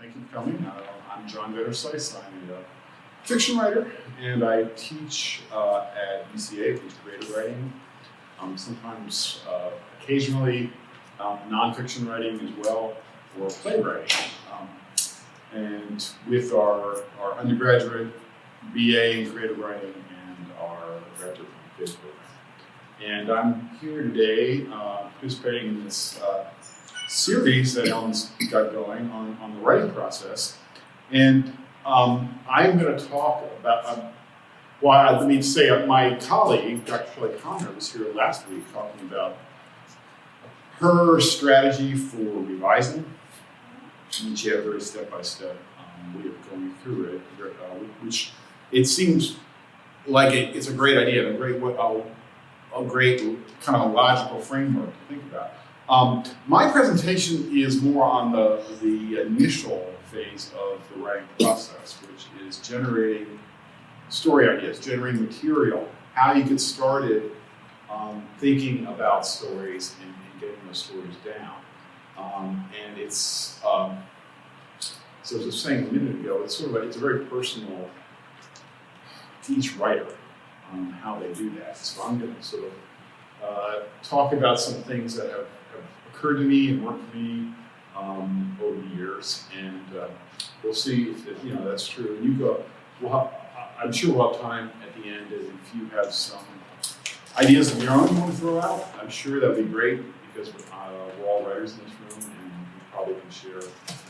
Thank you for coming. I'm John Vanderslice. I'm a fiction writer, and I teach at UCA, teach creative writing. Sometimes, occasionally, nonfiction writing as well, or playwriting. And with our undergraduate BA in creative writing and our graduate PhD program. And I'm here today participating in this series that Ellen's got going on the writing process. And I'm going to talk about, let me say, my colleague, Dr. Faulkner, was here last week talking about her strategy for revising. And she had a very step-by-step way of going through it, which it seems like it's a great idea and a great kind of a logical framework to think about. My presentation is more on the initial phase of the writing process, which is generating story ideas, generating material, how you get started thinking about stories and getting those stories down. And it's, so as I was saying a minute ago, it's a very personal to each writer on how they do that. So I'm going to sort of talk about some things that have occurred to me and worked for me over the years, and we'll see if that's true. And you go. I'm sure we'll have time at the end, and if you have some ideas of your own you want to throw out, I'm sure that would be great, because we're all writers in this room, and we probably can share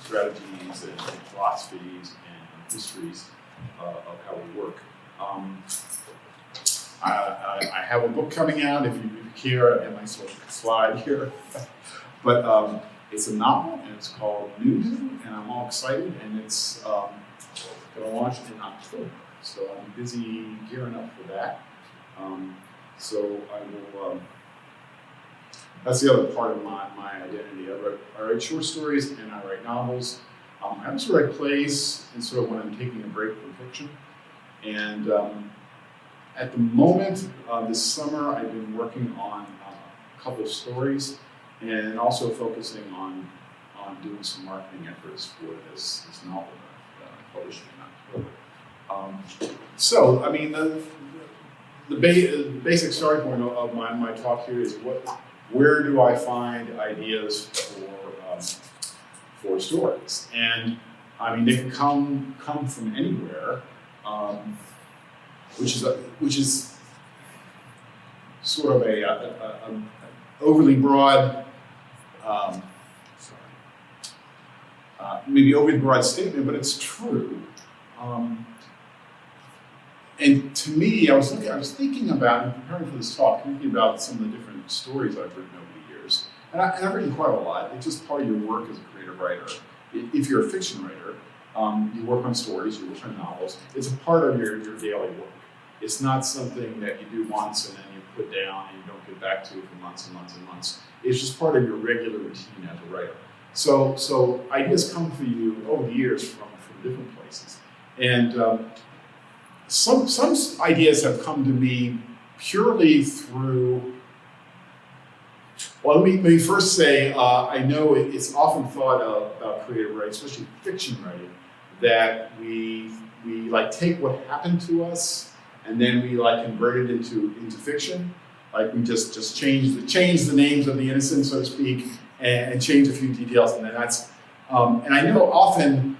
strategies and philosophies and histories of how we work. I have a book coming out, if you care. I have my social slide here. But it's a novel, and it's called News, and I'm all excited, and it's going to launch in October. So I'm busy gearing up for that. So I will, that's the other part of my identity. I write short stories and I write novels. I also write plays, and sort of when I'm taking a break from fiction. And at the moment, this summer, I've been working on a couple of stories, and also focusing on doing some marketing efforts for this novel that I'm publishing in October. So, I mean, the basic starting point of my talk here is where do I find ideas for stories? And I mean, they can come from anywhere, which is sort of a overly broad, maybe overly broad statement, but it's true. And to me, I was thinking about, and preparing for this talk, thinking about some of the different stories I've written over the years. And I've written quite a lot. It's just part of your work as a creative writer. If you're a fiction writer, you work on stories, you work on novels. It's a part of your daily work. It's not something that you do once and then you put down and you don't get back to for months and months and months. It's just part of your regular routine as a writer. So ideas come for you over the years from different places. And some ideas have come to me purely through, well, let me first say, I know it's often thought of about creative writing, especially fiction writing, that we like take what happened to us and then we like convert it into fiction. Like we just change the names of the innocent, so to speak, and change a few details, and then that's, and I know often,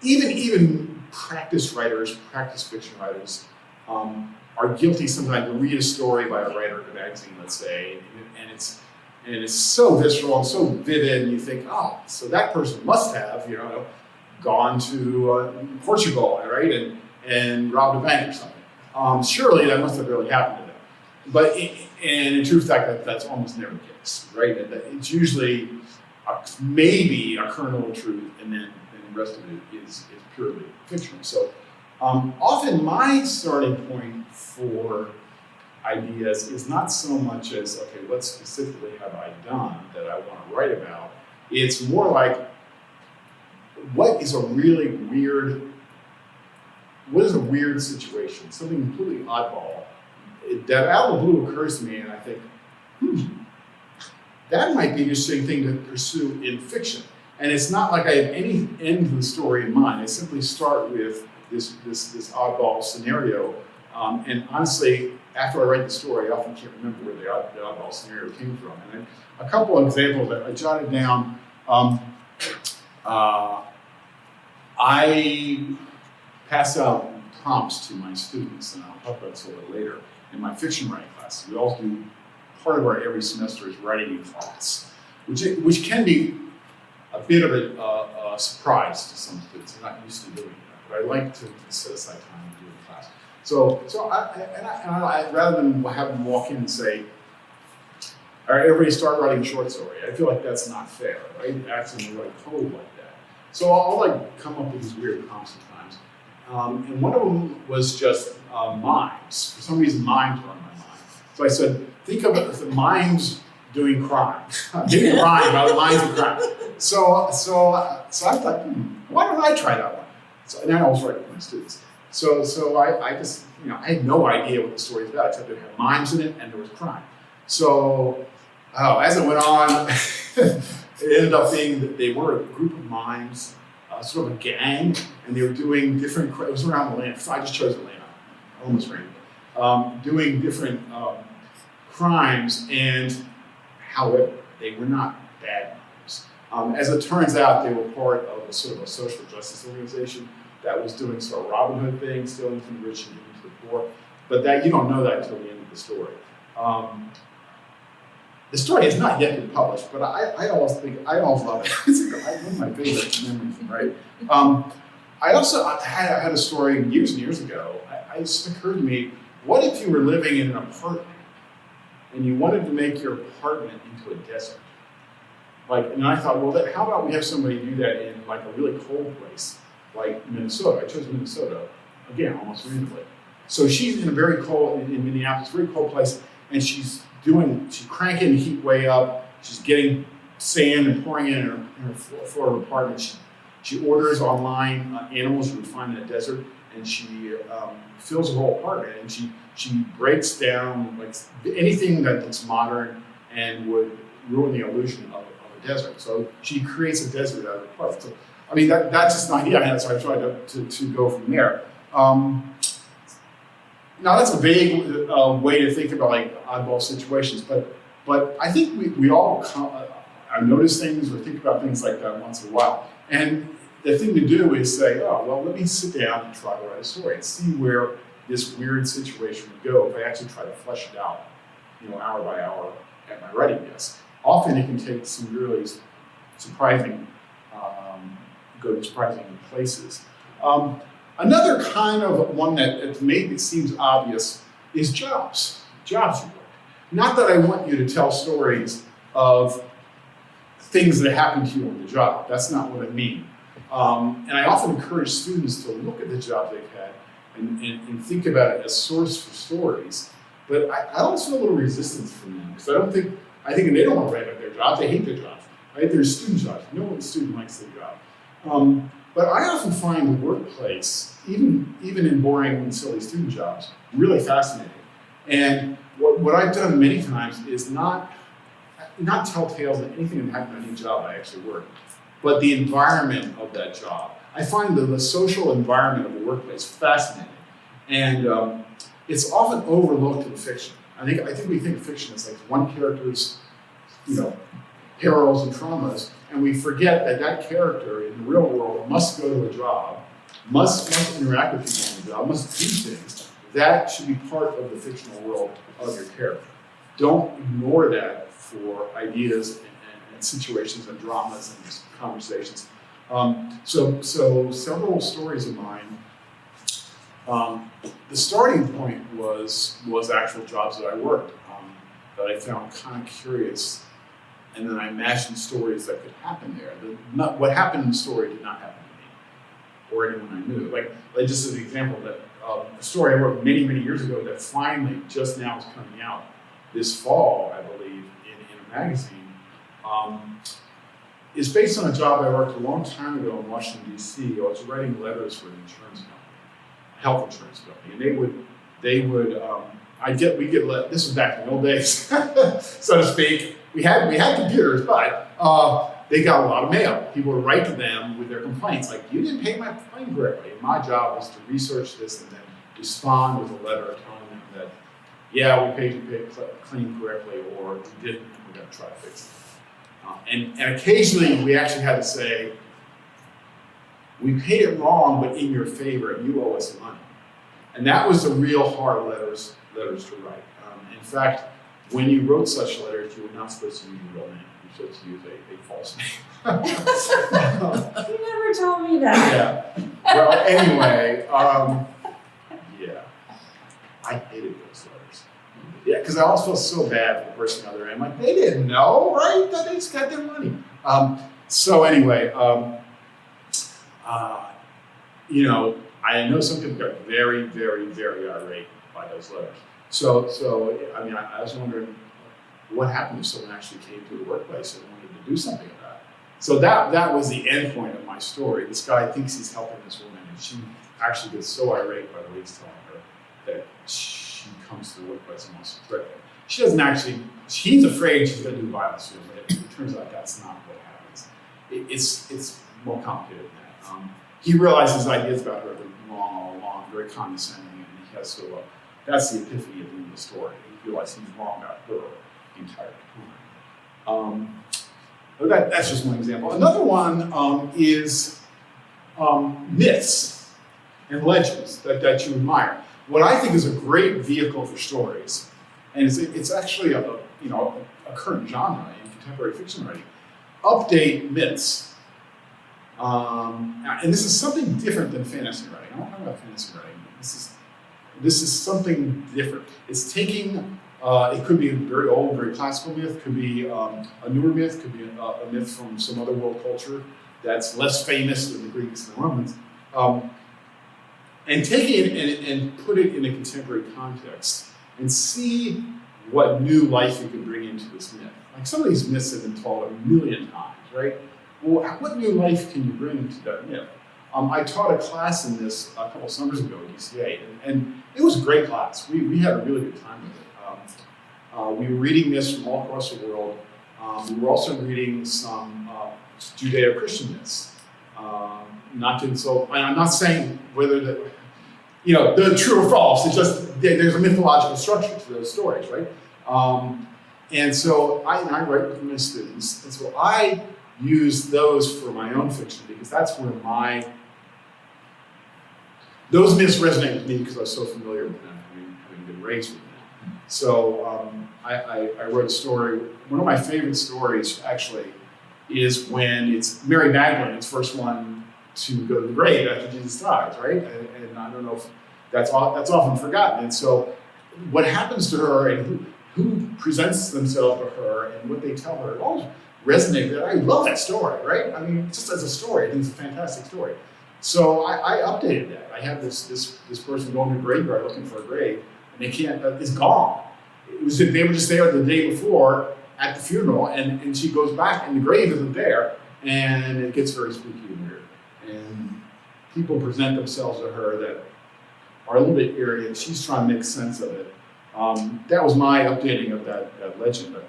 even practice fiction writers, are guilty sometimes to read a story by a writer in a magazine, let's say, and it's so visceral and so vivid, and you think, so that person must have, gone to Portugal, right, and robbed a bank or something. Surely that must have really happened to them. But in truth, that's almost never the case, right? It's usually maybe a kernel of truth, and then the rest of it is purely fictional. So often my starting point for ideas is not so much as, okay, what specifically have I done that I want to write about? It's more like, what is a weird situation, something completely oddball, that out of the blue occurs to me, and I think, that might be an interesting thing to pursue in fiction. And it's not like I have any end of the story in mind. I simply start with this oddball scenario. And honestly, after I write the story, I often can't remember where the oddball scenario came from. And a couple of examples that I jotted down. I pass out prompts to my students, and I'll talk about this a little bit later, in my fiction writing class. We also do, part of our every semester is writing in class, which can be a bit of a surprise to some students. They're not used to doing that, but I like to set aside time to do it in class. So I rather than have them walk in and say, all right, everybody start writing a short story. I feel like that's not fair, right? Actually, write code like that. So I'll like come up with these weird prompts sometimes. And one of them was just mimes. For some reason, mimes were on my mind. So I said, think of the mimes doing crime. Making a rhyme about the mimes of crime. So I thought, why don't I try that one? So and then I was writing with my students. So I just, I had no idea what the story was about, except it had mimes in it and there was crime. So as it went on, it ended up being that they were a group of mimes, sort of a gang, and they were doing different, it was around Atlanta, so I just chose Atlanta, almost randomly, doing different crimes, and however, they were not bad crimes. As it turns out, they were part of a sort of a social justice organization that was doing sort of Robin Hood things, stealing from the rich and giving to the poor, but that you don't know that until the end of the story. The story has not yet been published, but I always love it. It's one of my favorite memories, right? I also had a story years and years ago. It just occurred to me, what if you were living in an apartment and you wanted to make your apartment into a desert? And I thought, well, how about we have somebody do that in like a really cold place, like Minnesota. I chose Minnesota, again, almost randomly. So she's in a very cold, in Minneapolis, very cold place, and she's cranking the heat way up. She's getting sand and pouring it in her floor of her apartment. She orders online animals you would find in a desert, and she fills her whole apartment. And she breaks down like anything that looks modern and would ruin the illusion of a desert. So she creates a desert out of her apartment. So, I mean, that's just an idea I had, so I tried to go from there. Now that's a vague way to think about like oddball situations, but I think we all notice things or think about things like that once in a while. And the thing to do is say, oh, well, let me sit down and try to write a story and see where this weird situation would go if I actually try to flesh it out, hour by hour at my writing desk. Often it can take some really surprising places. Another kind of one that maybe seems obvious is jobs you work. Not that I want you to tell stories of things that happen to you on the job. That's not what I mean. And I often encourage students to look at the job they've had and think about it as source for stories. But I always feel a little resistance from them because I think they don't want to write about their job. They hate their job. Right? They're student jobs. No student likes their job. But I often find the workplace, even in boring and silly student jobs, really fascinating. And what I've done many times is not tell tales of anything that happened on any job I actually worked, but the environment of that job. I find the social environment of a workplace fascinating, and it's often overlooked in fiction. I think we think of fiction as like one character's, perils and traumas, and we forget that character in the real world must go to a job, must interact with people on the job, must do things. That should be part of the fictional world of your character. Don't ignore that for ideas and situations and dramas and conversations. So several stories of mine. The starting point was actual jobs that I worked that I found kind of curious. And then I imagined stories that could happen there. What happened in the story did not happen to me or anyone I knew. Like just as an example, that a story I wrote many, many years ago that finally just now is coming out this fall, I believe, in a magazine, is based on a job I worked a long time ago in Washington, D.C. I was writing letters for an insurance company, a health insurance company, and this was back in the old days, so to speak. We had computers, but they got a lot of mail. People would write to them with their complaints, like, you didn't pay my claim correctly. And my job was to research this and then respond with a letter telling them that, yeah, we paid your claim correctly, or we didn't, and we're going to try to fix it. And occasionally we actually had to say, we paid it wrong, but in your favor, and you owe us money. And that was the real hard letters to write. In fact, when you wrote such letters, you were not supposed to use your real name. You were supposed to use a false name. You never told me that. Yeah. Well, anyway, yeah. I hated those letters. Yeah, because I always felt so bad for the person on the other end. Like, they didn't know, right? That they just got their money. So anyway, you know, I know some people got very, very, very irate by those letters. So I mean, I was wondering what happened if someone actually came to the workplace and wanted to do something about it. So that was the end point of my story. This guy thinks he's helping this woman, and she actually gets so irate by the way he's telling her that she comes to the workplace and wants to threaten him. She doesn't actually, she's afraid she's going to do violence to him, but it turns out that's not what happens. It's more complicated than that. He realized his ideas about her were wrong all along, very condescending, and he has to, that's the epiphany at the end of the story. He realized he was wrong about her the entire time. But that's just one example. Another one is myths and legends that you admire. What I think is a great vehicle for stories, and it's actually a current genre in contemporary fiction writing, update myths. And this is something different than fantasy writing. I don't know about fantasy writing. This is something different. It's taking, it could be a very old, very classical myth, could be a newer myth, could be a myth from some other world culture that's less famous than the Greeks and the Romans, and take it and put it in a contemporary context and see what new life you can bring into this myth. Like, some of these myths have been told a million times, right? Well, what new life can you bring to that myth? I taught a class in this a couple summers ago at UCA, and it was a great class. We had a really good time with it. We were reading myths from all across the world. We were also reading some Judeo-Christian myths. Not to insult, I'm not saying whether they're true or false. It's just there's a mythological structure to those stories, right? And so I write with my students, and so I use those for my own fiction because that's where those myths resonate with me because I was so familiar with them, having been raised with them. So I wrote a story. One of my favorite stories actually is when it's Mary Magdalene, it's first one to go to the grave after Jesus dies, right? And I don't know if that's often forgotten. And so what happens to her and who presents themselves to her and what they tell her, it always resonated. I love that story, right? I mean, just as a story, I think it's a fantastic story. So I updated that. I have this person going to a graveyard looking for a grave, and they can't, it's gone. They were just there the day before at the funeral, and she goes back, and the grave isn't there, and it gets very spooky and weird. And people present themselves to her that are a little bit eerie, and she's trying to make sense of it. That was my updating of that legend. But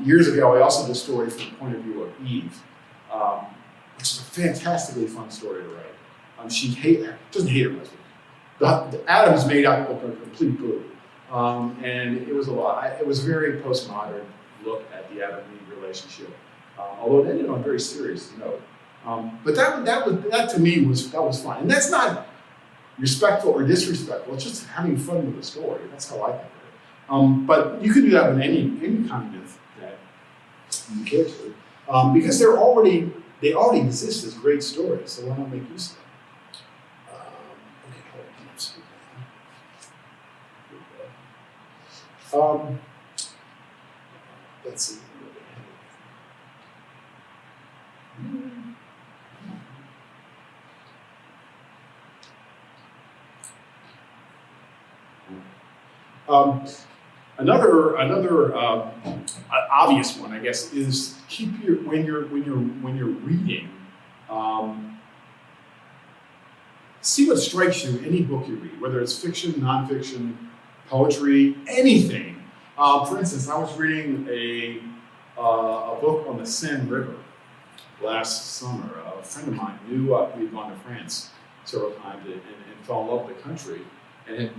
years ago, I also did a story from the point of view of Eve, which is a fantastically fun story to write. She doesn't hate her husband. Adam is made out of a complete boo. And it was a lot. It was a very postmodern look at the Adam and Eve relationship, although it ended on a very serious note. But that to me was fun. And that's not respectful or disrespectful. It's just having fun with the story. That's how I think of it. But you can do that with any kind of myth that you care to, because they already exist as great stories. So why not make use of them? Let's see. Another obvious one, I guess, is when you're reading, see what strikes you in any book you read, whether it's fiction, nonfiction, poetry, anything. For instance, I was reading a book on the Seine River, last summer. A friend of mine knew we'd gone to France several times and fell in love with the country and had,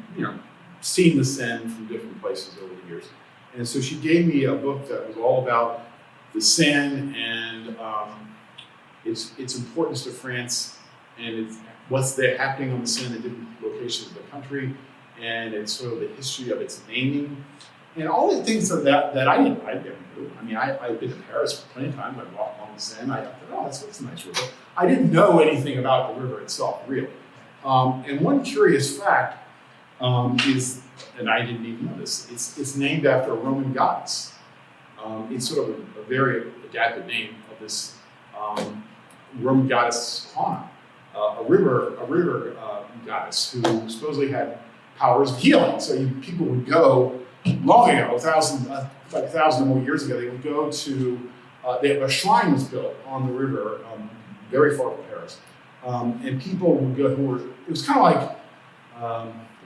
seen the Seine from different places over the years. And so she gave me a book that was all about the Seine and its importance to France and what's happening on the Seine in different locations of the country, and it's sort of the history of its naming. And all the things that I didn't know. I mean, I've been to Paris plenty of times. I walked along the Seine. I thought, oh, that's a nice river. I didn't know anything about the river itself, really. And one curious fact is, and I didn't even know this, it's named after a Roman goddess. It's sort of a very adapted name of this Roman goddess Faulkner, a river goddess who supposedly had powers of healing. So people would go long ago, like 1,000 or more years ago. They would go to a shrine was built on the river, very far from Paris, and people would go it was kind of like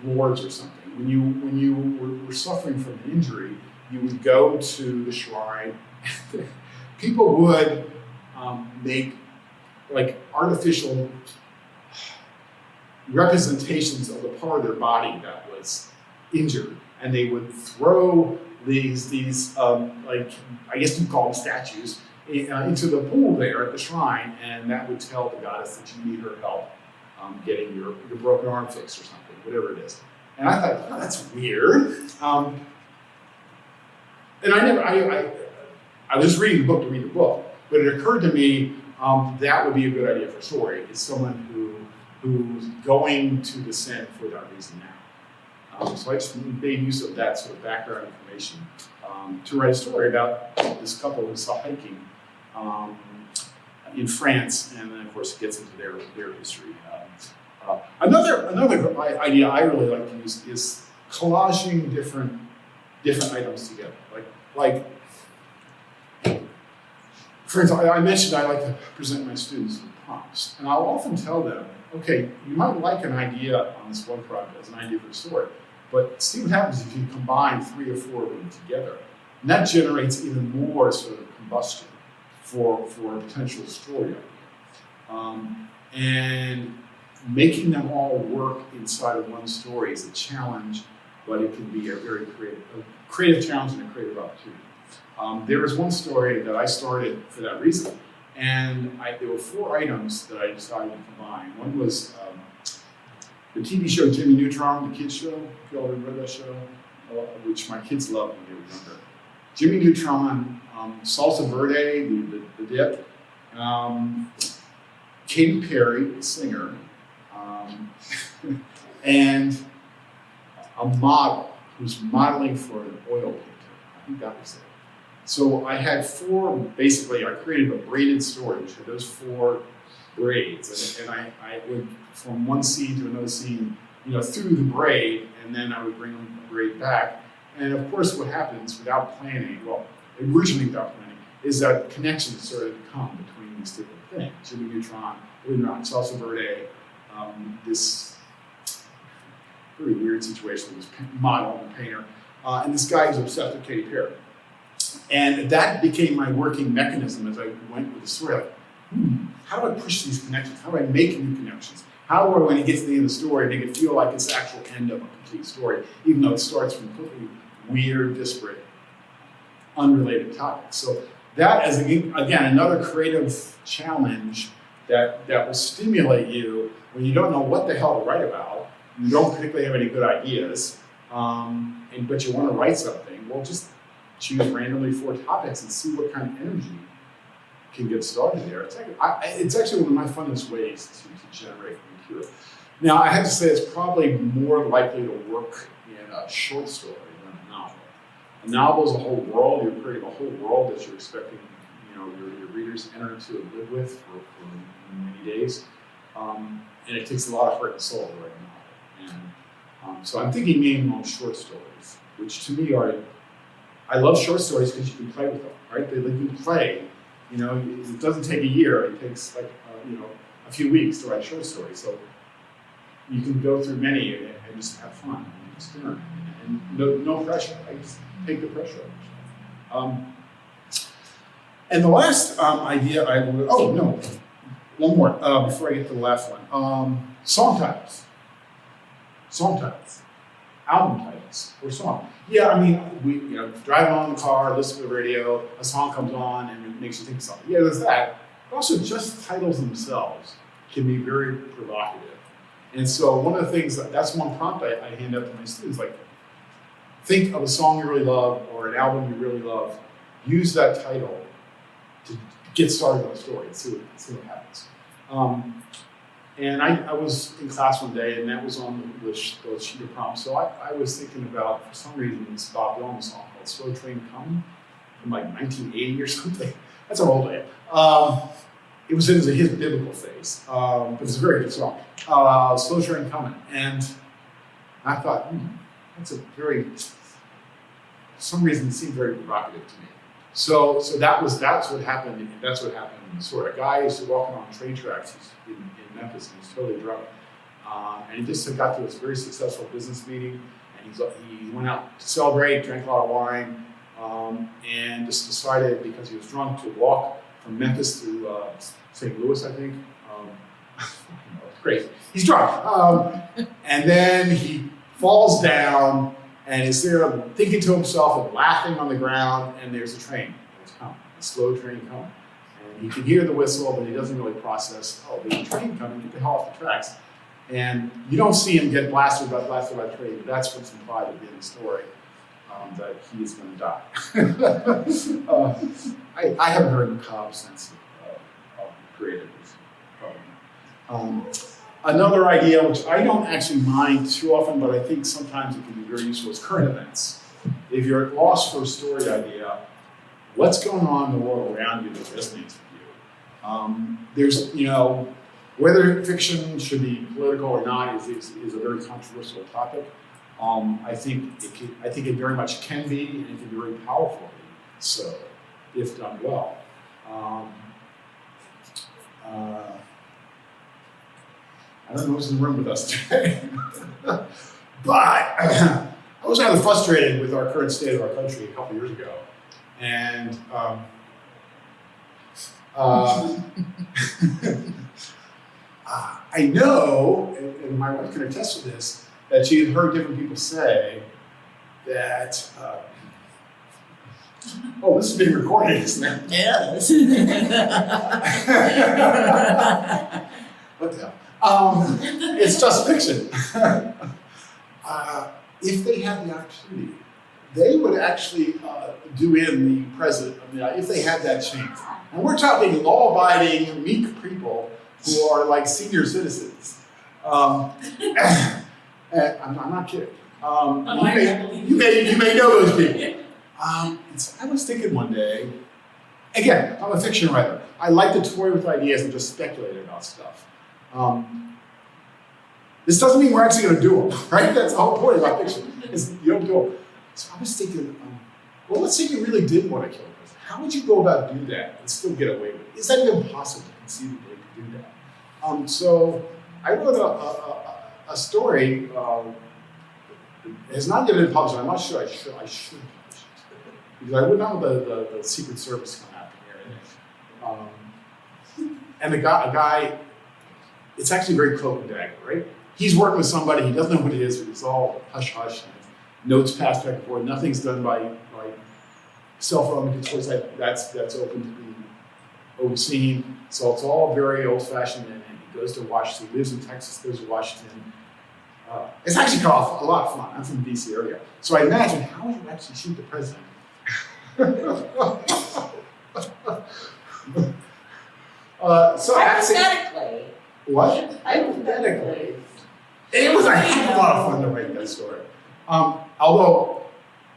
lords or something. When you were suffering from an injury, you would go to the shrine. People would make like artificial representations of the part of their body that was injured, and they would throw these like, I guess you call them statues, into the pool there at the shrine, and that would tell the goddess that you need her help getting your broken arm fixed or something, whatever it is. And I thought, oh, that's weird. And I was reading the book to read the book, but it occurred to me that would be a good idea for a story, is someone who's going to the Seine for that reason now. So I just made use of that sort of background information to write a story about this couple who saw hiking in France, and then of course it gets into their history. Another idea I really like to use is collaging different items together. Like for example, I mentioned I like to present my students with prompts, and I'll often tell them, okay, you might like an idea on this one project as an idea for a story, but see what happens if you combine 3 or 4 of them together. And that generates even more sort of combustion for a potential story idea. And making them all work inside of one story is a challenge, but it can be a very creative challenge and a creative opportunity. There was one story that I started for that reason, and there were 4 items that I decided to combine. One was the TV show Jimmy Neutron, the kids show, if you all remember that show, which my kids loved when they were younger. Jimmy Neutron, Salsa Verde, the dip, Katy Perry, the singer, and a model who's modeling for an oil painter. I think that was it. So I had 4, basically I created a braided story, which had those 4 braids, and I would, from one scene to another scene, through the braid, and then I would bring the braid back. And of course what happens without planning, well, originally without planning, is that connections started to come between these different things. Jimmy Neutron, Salsa Verde, this very weird situation with this model and painter, and this guy who's obsessed with Katy Perry. And that became my working mechanism as I went with the story. Like, how do I push these connections? How do I make new connections? How do I, when it gets to the end of the story, make it feel like it's the actual end of a complete story, even though it starts from completely weird, disparate, unrelated topics? So that is, again, another creative challenge that will stimulate you when you don't know what the hell to write about, you don't particularly have any good ideas, but you want to write something. Well, just choose randomly 4 topics and see what kind of energy can get started there. It's actually one of my funnest ways to generate material. Now, I have to say it's probably more likely to work in a short story than a novel. A novel is a whole world. You're creating a whole world that you're expecting your readers to enter into and live with for many days. And it takes a lot of heart and soul to write a novel. And so I'm thinking maybe more short stories, which to me are, I love short stories because you can play with them, right? They let you play. It doesn't take a year. It takes a few weeks to write a short story. So you can go through many and just have fun and experiment. And no pressure. I just take the pressure off. And the last idea I would, oh no, one more before I get to the last one. Song titles. Song titles. Album titles or song. Yeah, I mean, we drive along in the car, listen to the radio, a song comes on and it makes you think of something. Yeah, there's that. But also just titles themselves can be very provocative. And so one of the things, that's one prompt I hand out to my students, like, think of a song you really love or an album you really love. Use that title to get started on a story and see what happens. And I was in class one day and that was on the sheet of prompts. So I was thinking about, for some reason, this Bob Dylan song called Slow Train Coming from like 1980 or something. That's how old I am. It was in his biblical phase, but it's a very good song. Slow Train Coming. And I thought, that's a very, for some reason, it seemed very provocative to me. So that's what happened. That's what happened in the story. A guy used to walking on train tracks in Memphis, and he's totally drunk. And he just got to this very successful business meeting, and he went out to celebrate, drank a lot of wine, and just decided, because he was drunk, to walk from Memphis to St. Louis, I think. Great. He's drunk. And then he falls down and is there thinking to himself and laughing on the ground, and there's a train that's coming, a slow train coming. And he can hear the whistle, but he doesn't really process, oh, there's a train coming, get the hell off the tracks. And you don't see him get blasted by the train, but that's what's implied at the end of the story, that he is going to die. I have a very macabre sense of creativity. Another idea, which I don't actually mind too often, but I think sometimes it can be very useful, is current events. If you're at loss for a story idea, what's going on in the world around you that resonates with you? There's, whether fiction should be political or not is a very controversial topic. I think it very much can be, and it can be very powerful. So, if done well. I don't know who's in the room with us today, but I was rather frustrated with our current state of our country a couple years ago. And I know, and my wife can attest to this, that she had heard different people say that, oh, this is being recorded, isn't it? Yes. What the hell? It's just fiction. If they had the opportunity, they would actually do in the president, if they had that chance. And we're talking law-abiding, meek people who are like senior citizens. And I'm not kidding. You may know those people. I was thinking one day, again, I'm a fiction writer. I like to toy with ideas and just speculate about stuff. This doesn't mean we're actually going to do them, right? That's the whole point about fiction, is you don't do them. So I was thinking, well, let's say you really did want to kill a person. How would you go about doing that and still get away with it? Is that even possible to conceive that they could do that? So I wrote a story. It has not yet been published. I'm not sure I should publish it. Because I would not want the Secret Service come after me. And a guy, it's actually very cloak and dagger, right? He's working with somebody, he doesn't know what it is, but it's all hush-hush, and notes passed back and forth. Nothing's done by cell phone, because that's open to be overseen. So it's all very old-fashioned, and he goes to Washington. He lives in Texas, goes to Washington. It's actually called a lot of fun. I'm from the DC area. So I imagine, how would you actually shoot the president? So Hypothetically. What? Hypothetically. It was a heck of a lot of fun to write that story. Although,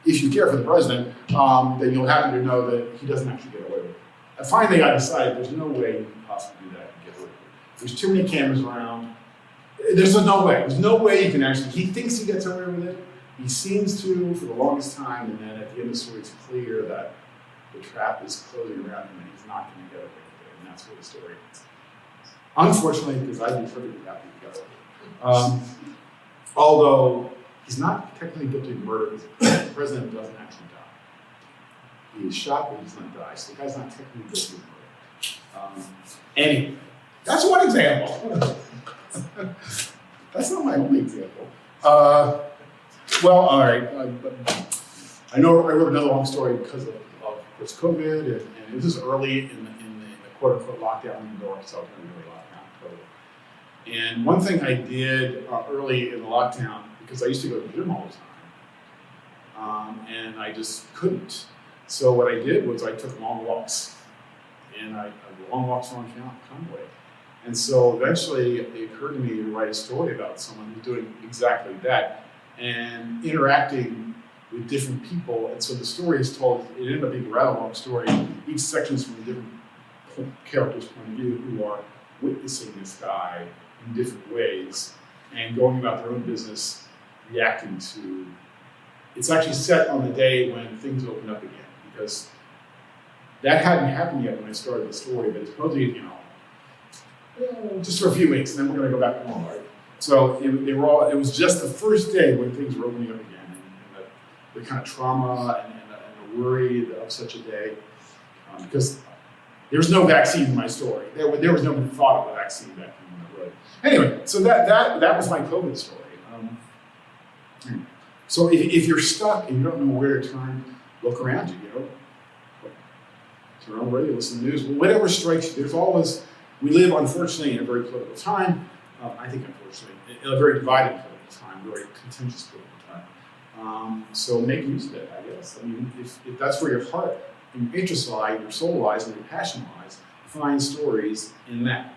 if you care for the president, then you'll happen to know that he doesn't actually get away with it. And finally, I decided there's no way you can possibly do that and get away with it. There's too many cameras around. There's no way. There's no way you can actually. He thinks he gets away with it. He seems to for the longest time, and then at the end of the story, it's clear that the trap is closing around him, and he's not going to get away with it. And that's where the story ends. Unfortunately, because I'd be perfectly happy to get away with it. Although he's not technically guilty of murder, because the president doesn't actually die. He is shot, but he's not died. So the guy's not technically guilty of murder. Anyway, that's one example. That's not my only example. Well, all right. I know I wrote another long story because of course, COVID, and this is early in the quote-unquote lockdown in New York, so it wasn't really lockdown, COVID. And one thing I did early in the lockdown, because I used to go to the gym all the time, and I just couldn't. So what I did was I took long walks, and I long walks around Conway. And so eventually it occurred to me to write a story about someone who's doing exactly that and interacting with different people. And so the story is told, it ended up being a rather long story. Each section is from a different character's point of view who are witnessing this guy in different ways and going about their own business, reacting to. It's actually set on the day when things open up again, because that hadn't happened yet when I started the story, but it's supposedly, just for a few weeks, and then we're going to go back to normal, right? So it was just the first day when things were opening up again, and the kind of trauma and the worry of such a day, because there was no vaccine in my story. There was no thought of a vaccine back then when I wrote it. Anyway, so that was my COVID story. So if you're stuck and you don't know where to turn, look around you, turn on the radio, listen to the news, whatever strikes you. There's always, we live unfortunately in a very political time, I think unfortunately, in a very divided political time, very contentious political time. So make use of it, I guess. I mean, if that's where your heart and your interest lies, your soul lies, and your passion lies, find stories in that.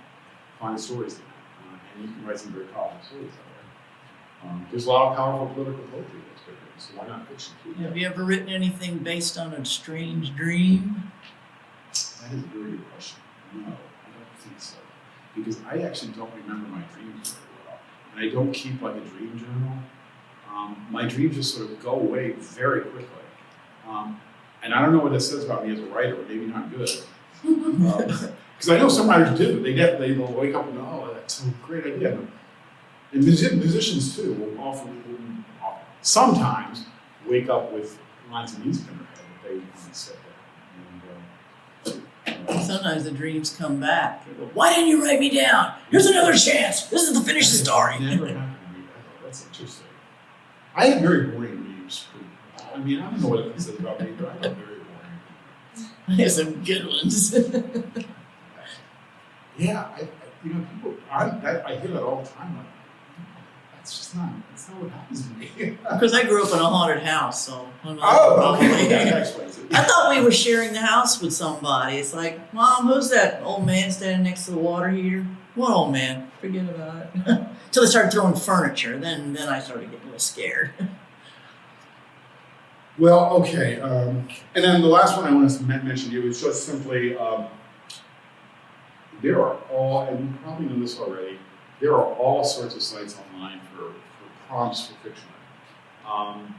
Find stories in that. And you can write some very powerful stories out there. There's a lot of powerful political poetry that's good, so why not fiction too? Have you ever written anything based on a strange dream? That is a very good question. No, I don't think so. Because I actually don't remember my dreams very well. And I don't keep like a dream journal. My dreams just sort of go away very quickly. And I don't know what that says about me as a writer, but maybe not good. Because I know some writers do. They'll wake up and go, oh, that's a great idea. And musicians too will often sometimes wake up with lines of music in their head that they want to say. Sometimes the dreams come back. They go, why didn't you write me down? Here's another chance. This is to finish the story. Never happened to me. That's interesting. I have very boring dreams. I mean, I don't know what it says about me, but I have very boring. I have some good ones. Yeah, people. I hear that all the time. Like, that's not what happens to me. Because I grew up in a haunted house, so I'm not Okay, that explains it. I thought we were sharing the house with somebody. It's like, Mom, who's that old man standing next to the water heater? What old man? Forget about it. Until they started throwing furniture, then I started getting a little scared. Well, okay, and then the last one I wanted to mention to you is just simply, there are all, and you probably know this already, there are all sorts of sites online for prompts for fiction writing.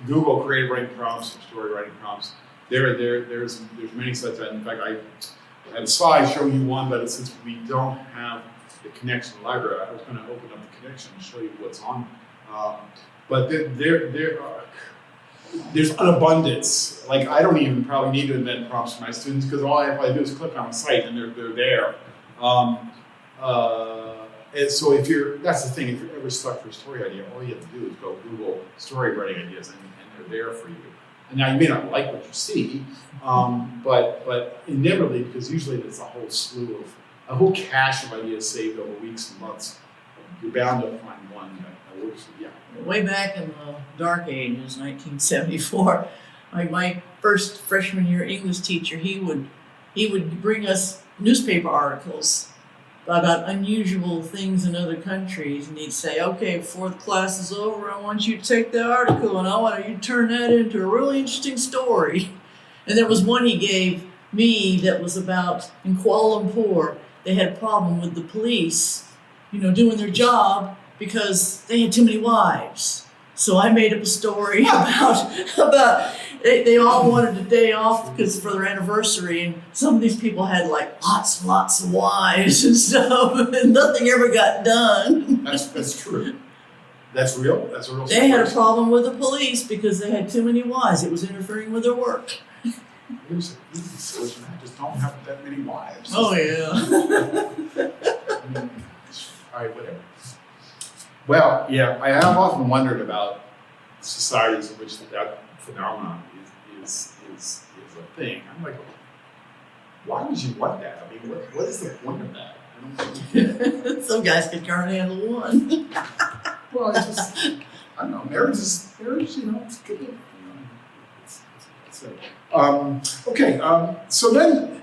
Google creative writing prompts or story writing prompts. There's many sites. In fact, I had a slide showing you one, but since we don't have the connection to the library, I was going to open up the connection and show you what's on. But there's an abundance. Like, I don't even probably need to invent prompts for my students because all I have to do is click on a site and they're there. And so that's the thing, if you're ever stuck for a story idea, all you have to do is go Google story writing ideas and they're there for you. And now you may not like what you see, but inevitably, because usually there's a whole cache of ideas saved over weeks and months, you're bound to find one that works for you. Way back in the dark ages, 1974, my first freshman year English teacher, he would bring us newspaper articles about unusual things in other countries, and he'd say, okay, before the class is over, I want you to take that article and I want you to turn that into a really interesting story. And there was one he gave me that was about, in Kuala Lumpur, they had a problem with the police, doing their job because they had too many wives. So I made up a story about they all wanted a day off because for their anniversary, and some of these people had like lots and lots of wives and stuff, and nothing ever got done. That's true. That's real? That's a real They had a story? problem with the police because they had too many wives. It was interfering with their work. There's an easy solution. I just don't have that many wives. Oh, yeah. I mean, all right, whatever. Well, yeah, I have often wondered about societies in which that phenomenon is a thing. I'm like, why would you want that? I mean, what is the point of that? I don't get it. Some guys could hardly handle one. Well, it's just, I don't know, marriage, you know, it's good. You know, it's okay, so then,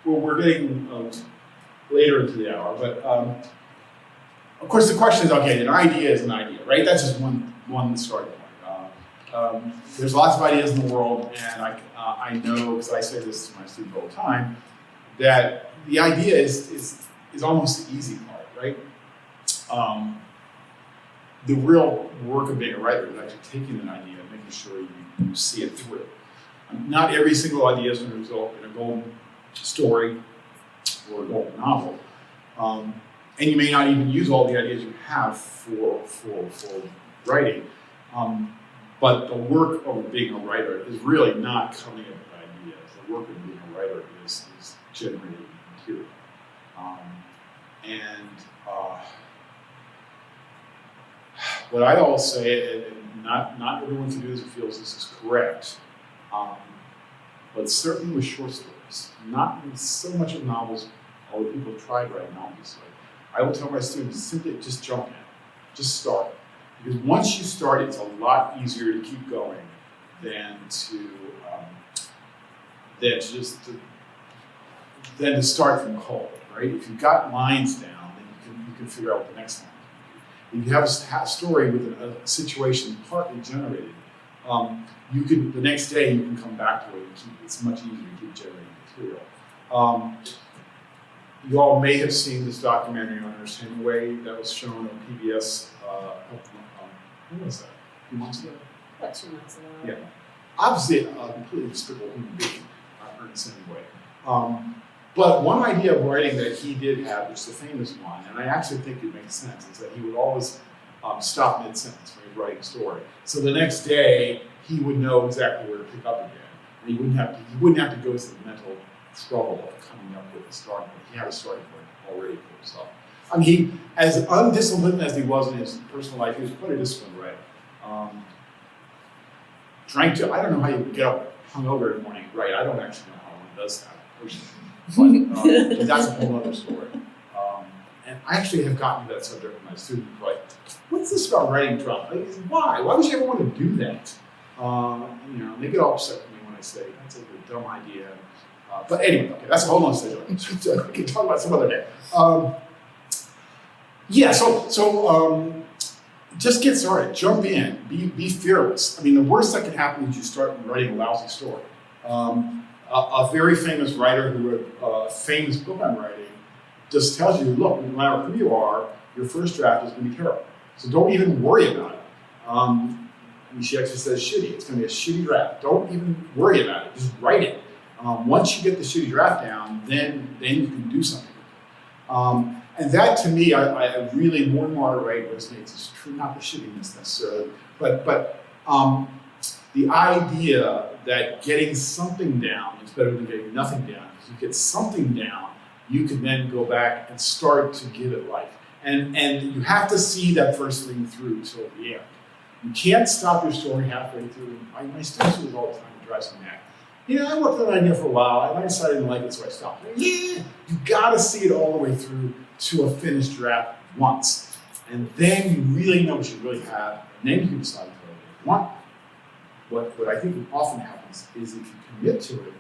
well, we're getting later into the hour, but of course the question is, okay, an idea is an idea, right? That's just one starting point. There's lots of ideas in the world, and I know, because I say this to my students all the time, that the idea is almost the easy part, right? The real work of being a writer is actually taking an idea and making sure you see it through. Not every single idea is going to result in a golden story or a golden novel. And you may not even use all the ideas you have for writing. But the work of being a writer is really not coming up with ideas. The work of being a writer is generating material. What I always say, and not everyone can do this or feels this is correct, but certainly with short stories, not so much of novels, although people have tried writing novels. I will tell my students, simply just jump in, just start. Because once you start, it's a lot easier to keep going than to start from cold, right? If you've got lines down, then you can figure out what the next line is. If you have a story with a situation partly generated, the next day you can come back to it and it's much easier to keep generating material. You all may have seen this documentary on Ernest Hemingway that was shown on PBS. When was that? A few months ago? About 2 months ago. Yeah. Obviously, a completely despicable human being, Ernest Hemingway. But one idea of writing that he did have, which is the famous one, and I actually think it makes sense, is that he would always stop mid-sentence when he was writing a story. So the next day, he would know exactly where to pick up again. And he wouldn't have to go through the mental struggle of coming up with a starting point. He had a starting point already for himself. I mean, he, as undisciplined as he was in his personal life, he was quite a disciplined writer. I don't know how you get up hungover in the morning and write. I don't actually know how one does that personally. But that's a whole other story. And I actually have gotten to that subject with my students, like, what's this about writing drama? Like, why? Why would you ever want to do that? They get all upset with me when I say, that's a dumb idea. But anyway, okay, that's a whole other subject. We can talk about some other day. Just get started, jump in, be fearless. I mean, the worst that can happen is you start writing a lousy story. A very famous writer who wrote a famous book on writing just tells you, look, no matter who you are, your first draft is going to be terrible. So don't even worry about it. She actually says shitty. It's going to be a shitty draft. Don't even worry about it. Just write it. Once you get the shitty draft down, then you can do something with it. And that, to me, I really more and more I write resonates. It's true, not the shittiness necessarily, but the idea that getting something down is better than getting nothing down. If you get something down, you can then go back and start to give it life. And you have to see that first thing through till the end. You can't stop your story halfway through. My students do this all the time. It drives me mad. I worked on that idea for a while, and I decided I didn't like it, so I stopped. You got to see it all the way through to a finished draft once. And then you really know what you really have, and then you can decide what you want. What I think often happens is if you commit to it,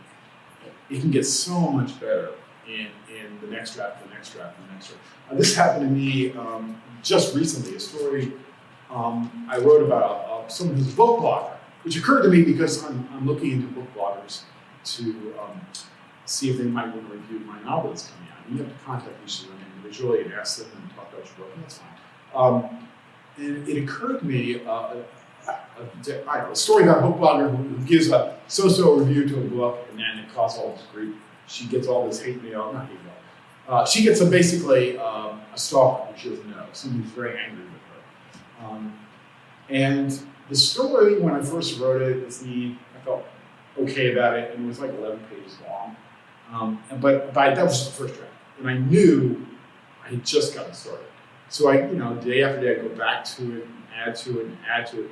it can get so much better in the next draft, the next draft, the next draft. This happened to me just recently, a story I wrote about someone who's a book blogger, which occurred to me because I'm looking into book bloggers to see if they might want to review my novel that's coming out. You have to contact each of them individually and ask them and talk about your book, and that's fine. And it occurred to me, a story about a book blogger who gives a so-so review to a book, and then it causes all this grief. She gets all this hate mail, not hate mail. She gets basically a stalker who she doesn't know, someone who's very angry with And the story, when I first wrote it, was neat. I felt okay about it, and it was like 11 pages long. But that was the first draft, and I knew I had just gotten started. So day after day, I go back to it, and add to it, and add to it.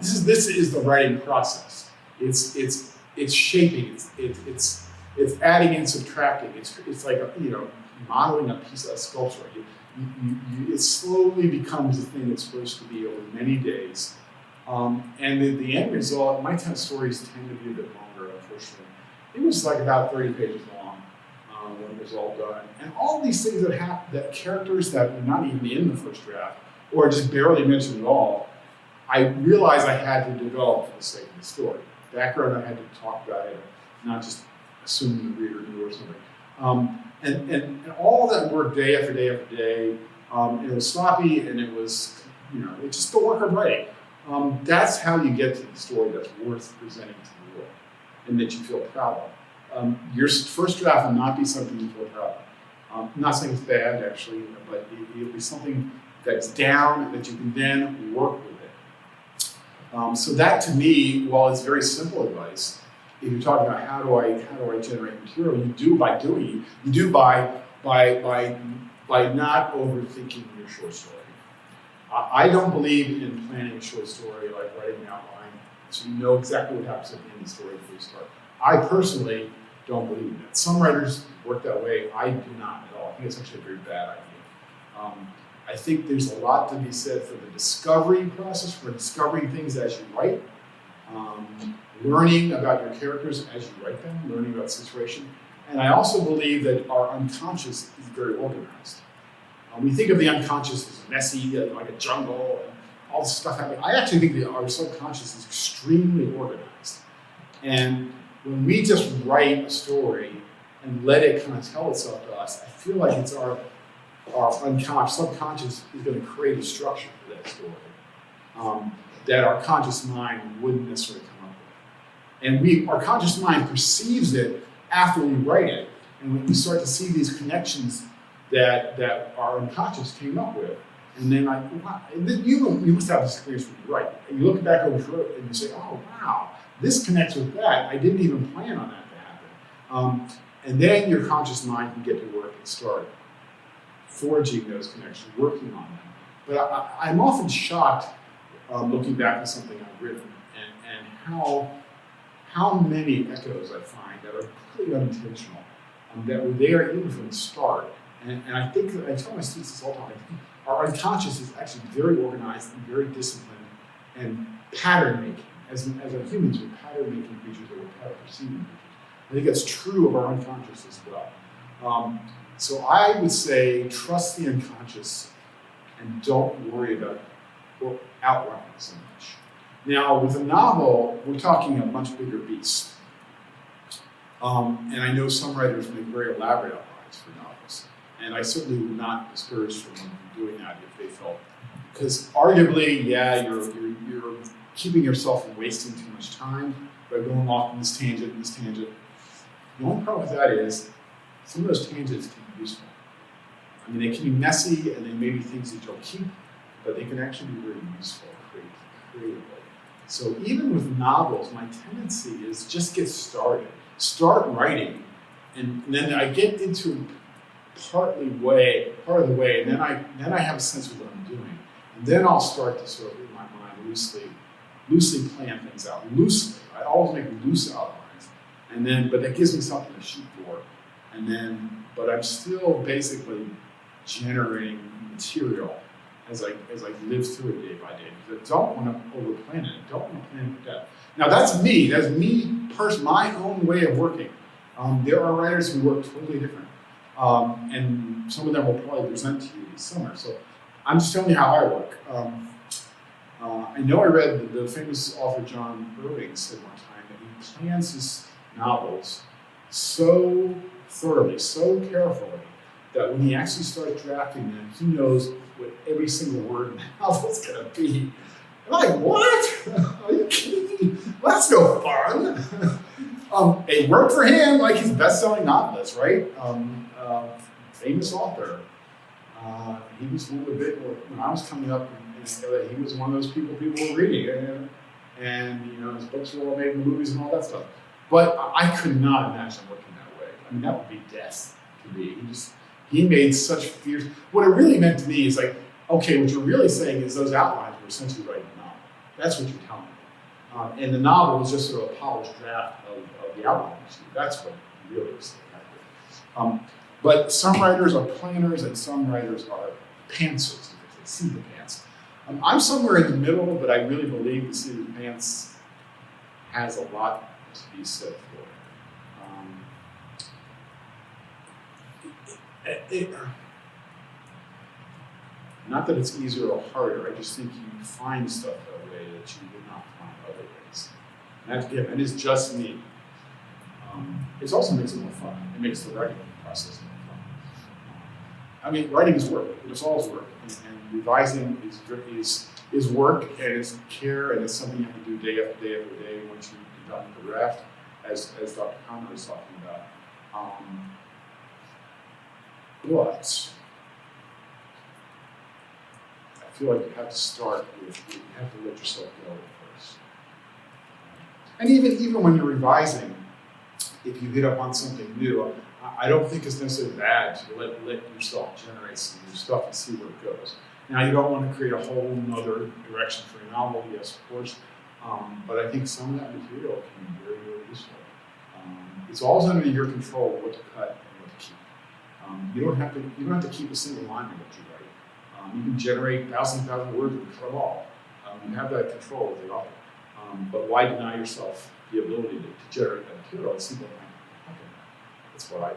This is the writing process. It's shaping. It's adding and subtracting. It's like modeling a piece of sculpture. It slowly becomes the thing it's supposed to be over many days. And the end result, my 10 stories tend to be a bit longer, unfortunately. It was like about 30 pages long when it was all done. And all these things that happen, that characters that were not even in the first draft, or just barely mentioned at all, I realized I had to develop for the sake of the story. Background, I had to talk about it, not just assume the reader knew or something. And all that work day after day after day, it was sloppy, and it was, it's just the work of writing. That's how you get to the story that's worth presenting to the world and that you feel proud of. Your first draft will not be something you feel proud of. I'm not saying it's bad, actually, but it'll be something that's down and that you can then work with it. So that, to me, while it's very simple advice, if you're talking about how do I generate material, you do by doing it. You do by not overthinking your short story. I don't believe in planning a short story, like writing an outline, so you know exactly what happens at the end of the story before you start. I personally don't believe in that. Some writers work that way. I do not at all. I think it's actually a very bad idea. I think there's a lot to be said for the discovery process, for discovering things as you write, learning about your characters as you write them, learning about the situation. And I also believe that our unconscious is very organized. We think of the unconscious as messy, like a jungle, and all this stuff happening. I actually think that our subconscious is extremely organized. And when we just write a story and let it kind of tell itself to us, I feel like it's our subconscious is going to create a structure for that story that our conscious mind wouldn't necessarily come up with. And our conscious mind perceives it after we write it. And when we start to see these connections that our unconscious came up with, and then you must have this experience when you write. And you look back over it and you say, oh wow, this connects with that. I didn't even plan on that to happen. And then your conscious mind can get to work and start forging those connections, working on them. But I'm often shocked looking back at something I've written and how many echoes I find that are completely unintentional, that were there even from the start. And I think that I tell my students this all the time. I think our unconscious is actually very organized and very disciplined and pattern making. As our humans, we're pattern making creatures, or we're pattern perceiving creatures. I think that's true of our unconscious as well. So I would say trust the unconscious and don't worry about outlining so much. Now, with a novel, we're talking a much bigger beast. And I know some writers make very elaborate outlines for novels. And I certainly would not discourage someone from doing that if they felt, because arguably, yeah, you're keeping yourself from wasting too much time by going off on this tangent and this tangent. The only problem with that is some of those tangents can be useful. I mean, they can be messy and they may be things that you'll keep, but they can actually be really useful creatively. So even with novels, my tendency is just get started. Start writing, and then I get into part of the way, and then I have a sense of what I'm doing. And then I'll start to sort of, in my mind, loosely plan things out. Loosely. I always make loose outlines. But that gives me something to shoot for. But I'm still basically generating material as I live through it day by day. Because I don't want to overplan it. I don't want to plan for depth. Now that's me. That's me, my own way of working. There are writers who work totally different. And some of them will probably present to you this summer. So I'm just telling you how I work. I know I read the famous author John Irving said one time that he plans his novels so thoroughly, so carefully, that when he actually starts drafting them, he knows what every single word in the novel is going to be. And I'm like, what? Are you kidding me? Well, that's no fun. It worked for him, like he's a best-selling novelist, right? Famous author. He was a little bit, when I was coming up that he was one of those people were reading, and his books were all made into movies and all that stuff. But I could not imagine working that way. I mean, that would be death to me. He made such fierce. What it really meant to me is like, okay, what you're really saying is those outlines were essentially writing a novel. That's what you're telling me. And the novel was just sort of a polished draft of the outline. That's what you really was saying. But some writers are planners and some writers are pantsers, because they see the pants. I'm somewhere in the middle, but I really believe the seat of the pants has a lot to be said for it. Not that it's easier or harder, I just think you find stuff that way that you would not find other ways. And that is just me. It also makes it more fun. It makes the writing process more fun. I mean, writing is work. It's always work. And revising is work, and it's care, and it's something you have to do day after day after day once you've done the draft, as Dr. Conner was talking about. But I feel like you have to start with, you have to let yourself go first. And even when you're revising, if you hit up on something new, I don't think it's necessarily bad to let yourself generate some new stuff and see where it goes. Now, you don't want to create a whole nother direction for your novel, yes, of course, but I think some of that material can be very, very useful. It's always under your control what to cut and what to keep. You don't have to keep a single line in what you write. You can generate thousands of words and cut them all. You have that control with the author. But why deny yourself the ability to generate that material and see what that's how I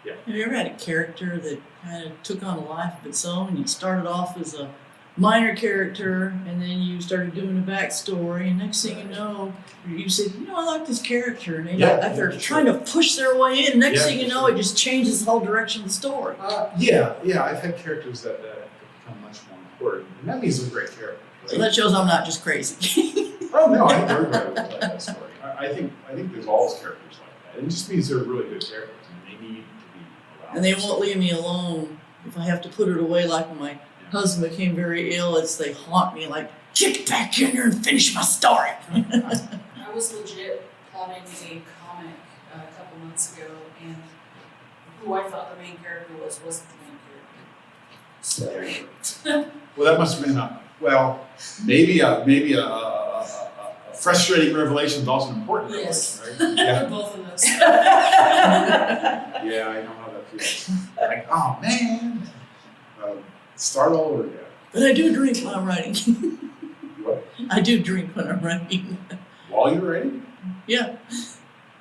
yeah. Have you ever had a character that kind of took on a life of its own? You started off as a minor character, and then you started doing a backstory, and next thing you know, you said, I like this character, and they're trying to push their way in. Next thing you know, it just changes the whole direction of the story. Yeah, I've had characters that become much more important, and that means they're great characters. Right? So that shows I'm not just crazy. Oh no, I think everybody would like that story. I think there's always characters like that. It just means they're really good characters, and they need to be allowed. And they won't leave me alone if I have to put it away. Like when my husband became very ill, they haunt me like, get back in here and finish my story. I was legit plotting a comic a couple months ago, and who I thought the main character wasn't the main character. So. Well, that must have been maybe a frustrating revelation is also an important yes. revelation, right? Yeah. Both of those. Yeah, I know how that feels. Like, oh man, start all over again. But I do drink when I'm writing. What? I do drink when I'm writing. While you're writing? Yeah.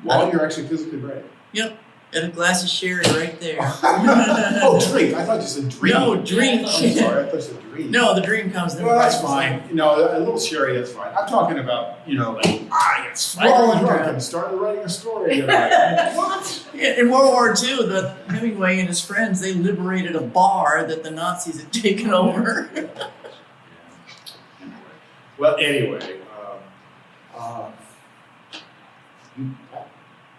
While you're actually physically writing? Yep. Got a glass of sherry right there. Oh, drink. I thought you said drink. No, drink. I'm sorry, I thought you said drink. No, the dream comes in. Well, that's fine. A little sherry, that's fine. I'm talking about, it's Right well on drunk track. and started writing a story. What? In World War II, the Hemingway and his friends, they liberated a bar that the Nazis had taken over. Anyway, you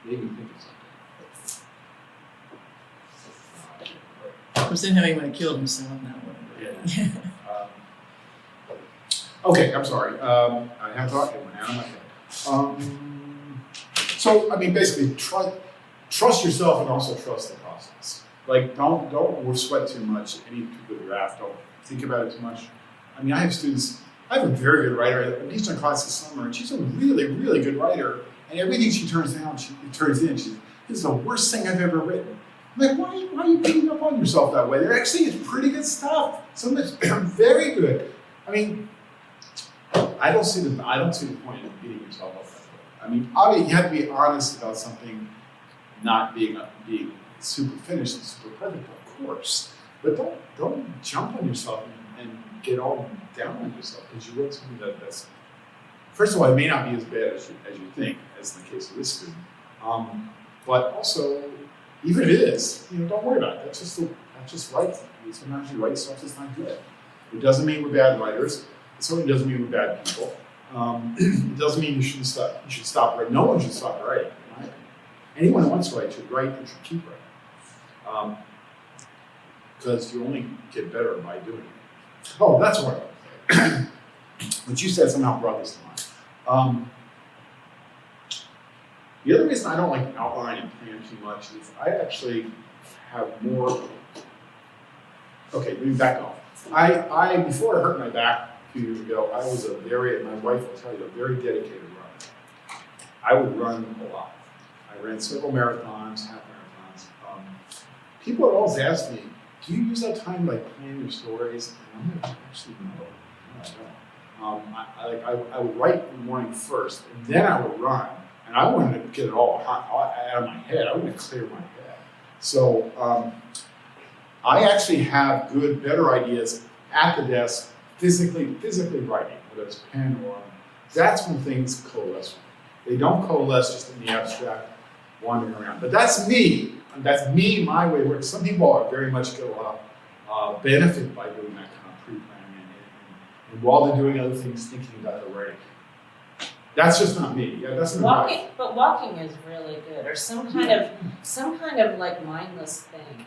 made me think of something. Of course, then Hemingway killed himself. Now, Yeah. Okay, I'm sorry. I have thought it went out of my head. So, basically, trust yourself and also trust the process. Like, don't sweat too much any particular draft. Don't think about it too much. I have students. I have a very good writer. I teach in class this summer, and she's a really, really good writer. And everything she turns in. This is the worst thing I've ever written. I'm like, why are you beating up on yourself that way? They're actually, it's pretty good stuff. Some of it's very good. I don't see the point in beating yourself up that way. Obviously, you have to be honest about something not being super finished and super perfect, of course. But don't jump on yourself and get all down on yourself because you wrote something that's. First of all, it may not be as bad as you think, as in the case of this student. But also, even if it is, don't worry about it. That's just writing. Sometimes you write stuff that's not good. It doesn't mean we're bad writers. It certainly doesn't mean we're bad people. It doesn't mean you should stop writing. No one should stop writing, in my opinion. Anyone who wants to write should write and should keep writing. Because you only get better by doing it. Oh, that's what what you said somehow brought this to mind. The other reason I don't like outline and plan too much is I actually have more. Okay, let me back off. I before I hurt my back a few years ago, I was and my wife will tell you, a very dedicated runner. I would run a lot. I ran several marathons, half marathons. People would always ask me, do you use that time to like plan your stories? And I'm like, actually, no, I don't. I would write in the morning first, and then I would run. And I wanted to get it all out of my head. I wanted to clear my head. So I actually have better ideas at the desk, physically writing, whether it's pen or that's when things coalesce. They don't coalesce just in the abstract, wandering around. But that's me. That's me, my way of working. Some people are very much benefit by doing that kind of pre-planning and while they're doing other things, thinking about the writing. That's just not me. Yeah, that's not Walking, but walking is really good, or some kind of like mindless thing.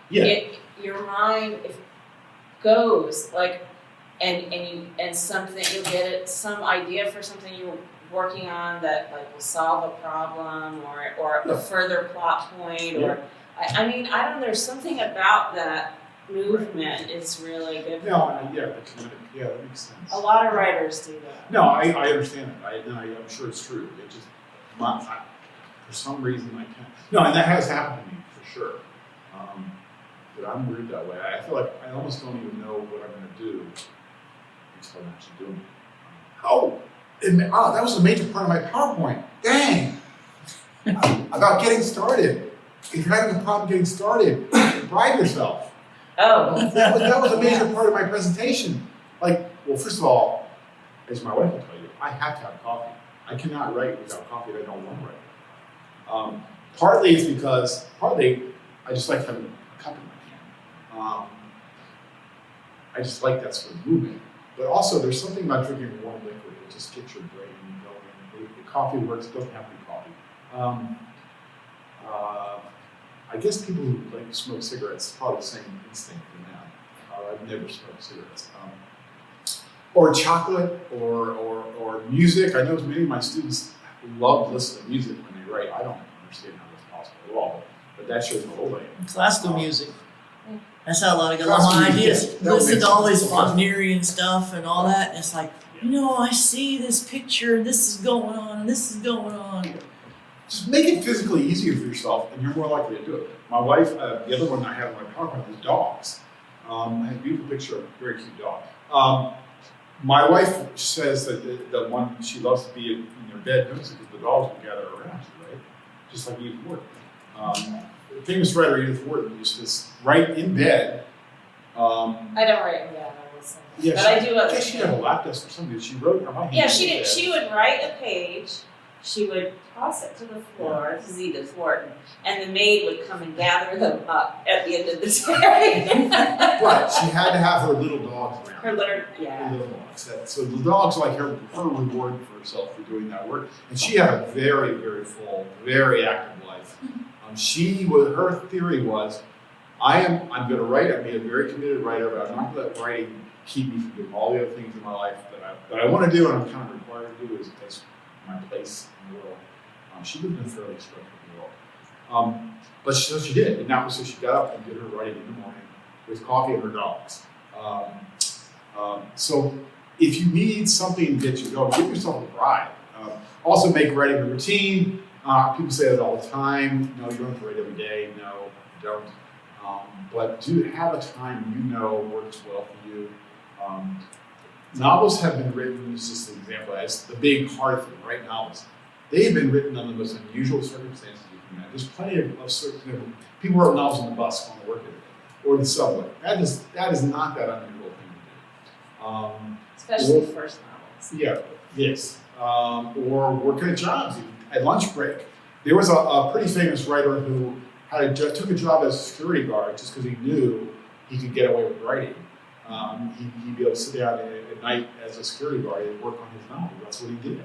Yeah. Your mind goes like, and something you'll get it, some idea for something you're working on that like will solve a problem or a further plot point or I mean I don't know. There's something about that movement is really good. That makes sense. A lot of writers do that. No, I understand that. I'm sure it's true. It just, for some reason, I can't. No, and that has happened to me for sure. But I'm weird that way. I feel like I almost don't even know what I'm going to do until I'm actually doing it. That was a major part of my PowerPoint. Dang! About getting started. If you're having a problem getting started, bribe yourself. Oh. That was a major part of my presentation. Like, well, first of all, as my wife will tell you, I have to have coffee. I cannot write without coffee. I don't want to write. Partly it's because, I just like having a cup in my hand. I just like that sort of movement. But also, there's something about drinking warm liquid that just gets your brain going. The coffee works. It doesn't have to be coffee. I guess people who like to smoke cigarettes probably the same instinct in them. I've never smoked cigarettes. Or chocolate, or music. I know many of my students love listening to music when they write. I don't understand how that's possible at all, but that shows the whole way. Classical music. That's how a lot of Classical my music, ideas. yes. That Listen makes to all this sense. Wagnerian stuff and all that. And it's like, I see this picture, and this is going on, and this is going on. Just make it physically easier for yourself, and you're more likely to do it. My wife, the other one I have in my PowerPoint was dogs. I have a beautiful picture of a very cute dog. My wife says that the one she loves to be in your bed because the dogs will gather around you, right? Just like Edith Wharton. The famous writer Edith Wharton used to write in bed. I don't write in bed, I will say. Yeah, but I do other I guess she had a lap desk or something. She wrote. Yeah, she did. She would write a page. She would toss it to the floor. This is Edith Wharton, and the maid would come and gather them up at the end of the day. Right. She had to have her little dogs around. Her little, Her little dogs. So the dogs like her reward for herself for doing that work. And she had a very, very full, very active life. Her theory was, I'm going to write. I'm being a very committed writer, but I'm not going to let writing keep me from doing all the other things in my life that I want to do and I'm kind of required to do. Is my place in the world. She lived in a fairly structured world. But so she did. And that was so she got up and did her writing in the morning with coffee and her dogs. So if you need something to get you going, give yourself a bribe. Also make writing a routine. People say that all the time. No, you don't have to write every day. No, you don't. But do have a time works well for you. Novels have been written, this is just an example, as the big hard thing, right? Novels. They have been written under the most unusual circumstances you can imagine. There's plenty of certain people wrote novels on the bus on the work every day, or the subway. That is not that unusual thing to do. especially first novels. Yeah, yes. Or working at jobs, at lunch break. There was a pretty famous writer who took a job as a security guard just because he knew he could get away with writing. He'd be able to sit down at night as a security guard and work on his novel. That's what he did.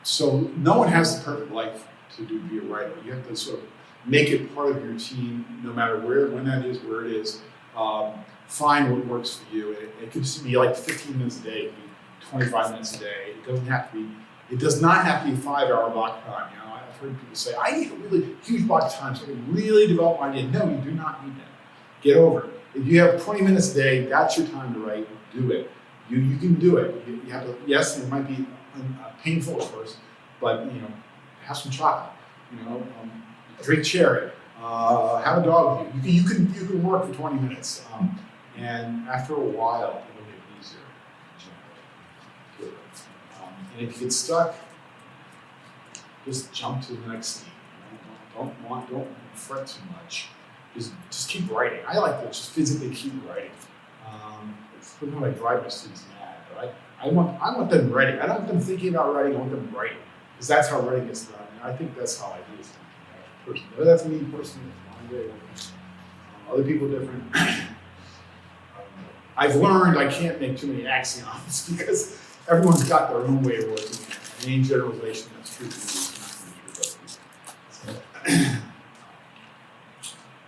So no one has the perfect life to be a writer. You have to sort of make it part of your team, no matter when that is, where it is. Find what works for you. It could just be like 15 minutes a day, it could be 25 minutes a day. It does not have to be a 5-hour block time. You know, I've heard people say, I need a really huge block of time so I can really develop my idea. No, you do not need that. Get over it. If you have 20 minutes a day, that's your time to write. Do it. You can do it. You have to. Yes, it might be painful at first, but have some chocolate. Drink cherry. Have a dog with you. You can work for 20 minutes, and after a while, it'll get easier. And if you get stuck, just jump to the next thing. Don't fret too much. Just keep writing. I like to just physically keep writing. Sometimes I drive my students mad, but I want them writing. I don't want them thinking about writing. I want them writing, because that's how writing gets done. And I think that's how I do it. Person. But that's me personally. It's my way. Other people are different. I've learned I can't make too many axioms because everyone's got their own way of working. Any generalization that's true to me is not true to other people.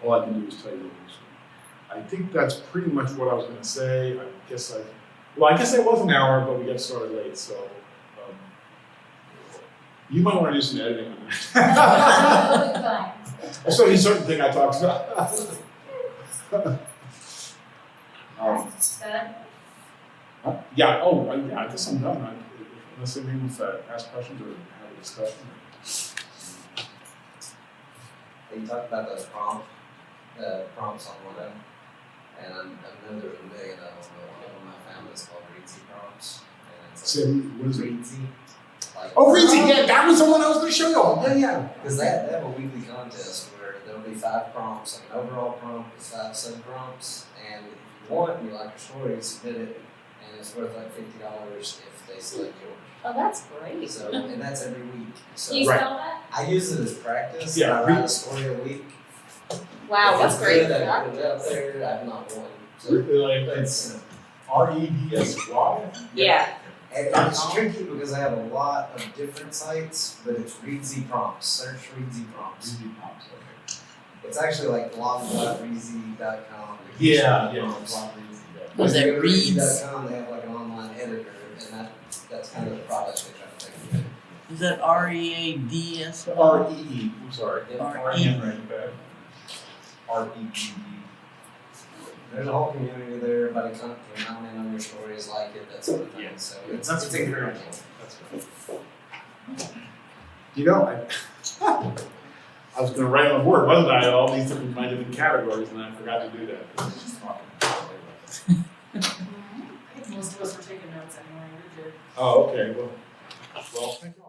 All I can do is tell you what it is. I think that's pretty much what I was going to say. I guess that was an hour, but we got started late, so you might want to do some editing on that. So he's certain thing I talked about. Yeah. Oh, I guess I'm done. Unless anyone wants to ask questions or have a discussion. You talked about those prompts on one of them, and I know there's a million of them, but one of them I found is called Reedsy prompts. So what is it? Reedsy. Reedsy, yeah, that was the one I was going to show you all. Yeah. Because they have a weekly contest where there'll be 5 prompts, like an overall prompt with 5 sub-prompts, and if you want, you like your story, submit it, and it's worth like $50 if they select yours. Oh, that's great. So, and that's every week. So Can you spell that? I use it as practice. Yeah, I write a story a week. Wow, that's great. Good, I put it out there. I've not won. So It's REDSY. Yeah. and it's tricky because I have a lot of different sites, but it's Reedsy prompts. Search Reedsy prompts. It's actually like blog.reedsy.com. Yeah. Was that Reeds? Reedsy.com, they have like an online editor, and that's kind of the product they try to take. Is that READS? REE. I'm sorry. RE. REED. There's a whole community there. Everybody can comment on your stories, like it, that sort of thing. So it's encouraging. That's right. I was going to write on a board, wasn't I? All these different categories, and I forgot to do that. I was just talking. I think most of us were taking notes anyway, we did. Oh, okay. Well, thank you all.